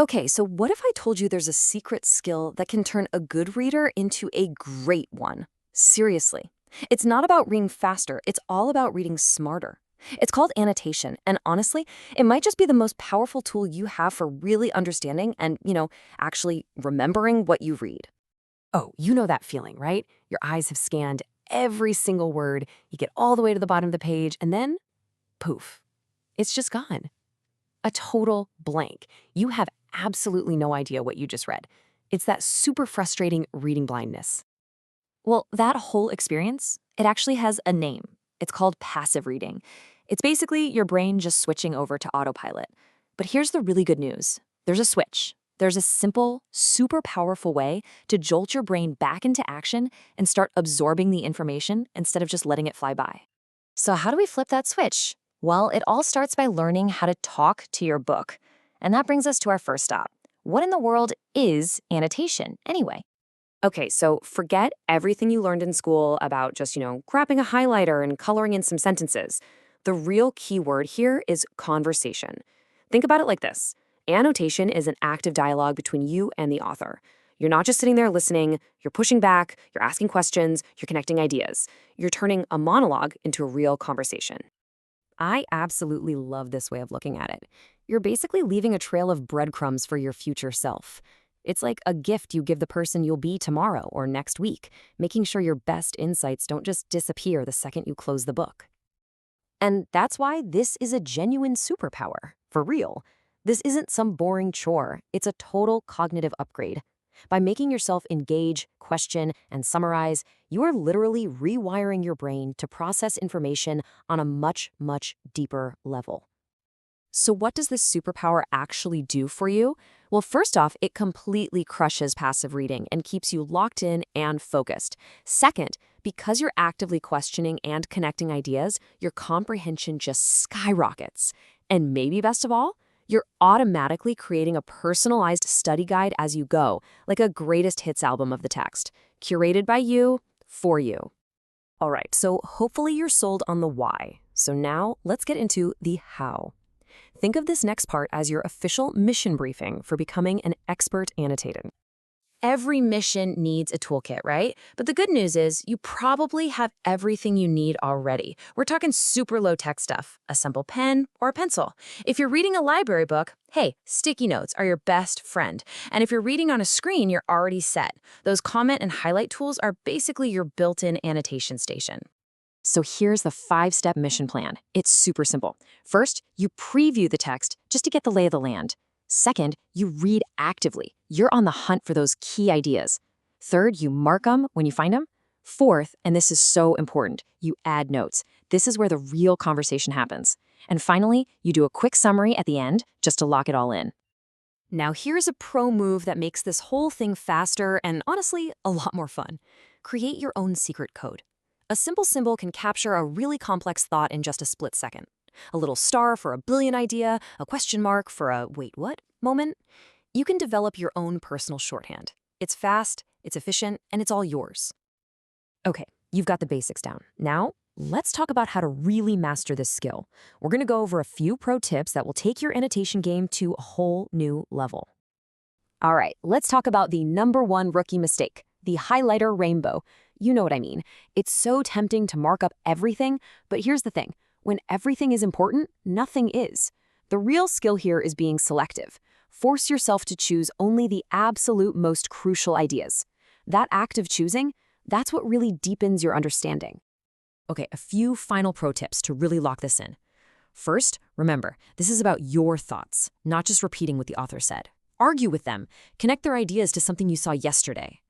Okay, so what if I told you there's a secret skill that can turn a good reader into a great one? Seriously. It's not about reading faster, it's all about reading smarter. It's called annotation, and honestly, it might just be the most powerful tool you have for really understanding and, actually remembering what you read. Oh, you know that feeling, right? Your eyes have scanned every single word, you get all the way to the bottom of the page, and then, poof, it's just gone. A total blank. You have absolutely no idea what you just read. It's that super frustrating reading blindness. Well, that whole experience, it actually has a name. It's called passive reading. It's basically your brain just switching over to autopilot. But here's the really good news. There's a switch. There's a simple, super powerful way to jolt your brain back into action and start absorbing the information instead of just letting it fly by. So how do we flip that switch? Well, it all starts by learning how to talk to your book. And that brings us to our first stop. What in the world is annotation, anyway? Okay, so forget everything you learned in school about just, grabbing a highlighter and coloring in some sentences. The real key word here is conversation. Think about it like this. Annotation is an active dialogue between you and the author. You're not just sitting there listening, you're pushing back, you're asking questions, you're connecting ideas. You're turning a monologue into a real conversation. I absolutely love this way of looking at it. You're basically leaving a trail of breadcrumbs for your future self. It's like a gift you give the person you'll be tomorrow or next week, making sure your best insights don't just disappear the second you close the book. And that's why this is a genuine superpower, for real. This isn't some boring chore, it's a total cognitive upgrade. By making yourself engage, question, and summarize, you are literally rewiring your brain to process information on a much, much deeper level. So what does this superpower actually do for you? Well, first off, it completely crushes passive reading and keeps you locked in and focused. Second, because you're actively questioning and connecting ideas, your comprehension just skyrockets. And maybe best of all, you're automatically creating a personalized study guide as you go, like a greatest hits album of the text, curated by you, for you. All right, so hopefully you're sold on the why. So now let's get into the how. Think of this next part as your official mission briefing for becoming an expert annotator. Every mission needs a toolkit, right? But the good news is you probably have everything you need already. We're talking super low-tech stuff, a simple pen or a pencil. If you're reading a library book, hey, sticky notes are your best friend. And if you're reading on a screen, you're already set. Those comment and highlight tools are basically your built-in annotation station. So here's the 5-step mission plan. It's super simple. First, you preview the text just to get the lay of the land. Second, you read actively. You're on the hunt for those key ideas. Third, you mark them when you find them. Fourth, and this is so important, you add notes. This is where the real conversation happens. And finally, you do a quick summary at the end just to lock it all in. Now here's a pro move that makes this whole thing faster and honestly, a lot more fun. Create your own secret code. A simple symbol can capture a really complex thought in just a split second. A little star for a brilliant idea, a question mark for a wait, what moment. You can develop your own personal shorthand. It's fast, it's efficient, and it's all yours. Okay, you've got the basics down. Now, let's talk about how to really master this skill. We're going to go over a few pro tips that will take your annotation game to a whole new level. All right, let's talk about the #1 rookie mistake, the highlighter rainbow. You know what I mean. It's so tempting to mark up everything, but here's the thing. When everything is important, nothing is. The real skill here is being selective. Force yourself to choose only the absolute most crucial ideas. That act of choosing, that's what really deepens your understanding. Okay, a few final pro tips to really lock this in. First, remember, this is about your thoughts, not just repeating what the author said. Argue with them. Connect their ideas to something you saw yesterday.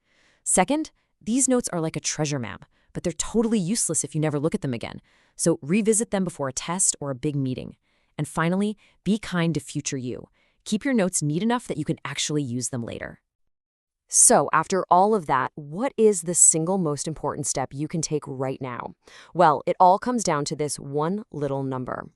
Second, these notes are like a treasure map, but they're totally useless if you never look at them again. So revisit them before a test or a big meeting. And finally, be kind to future you. Keep your notes neat enough that you can actually use them later. So after all of that, what is the single most important step you can take right now? Well, it all comes down to this one little number.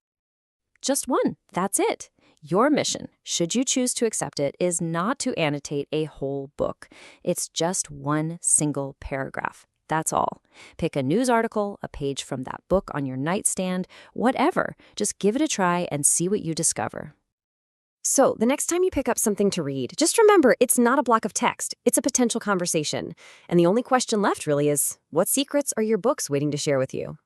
Just one. That's it. Your mission, should you choose to accept it, is not to annotate a whole book. It's just one single paragraph. That's all. Pick a news article, a page from that book on your nightstand, whatever. Just give it a try and see what you discover. So, the next time you pick up something to read, just remember it's not a block of text, it's a potential conversation. And the only question left really is, what secrets are your books waiting to share with you?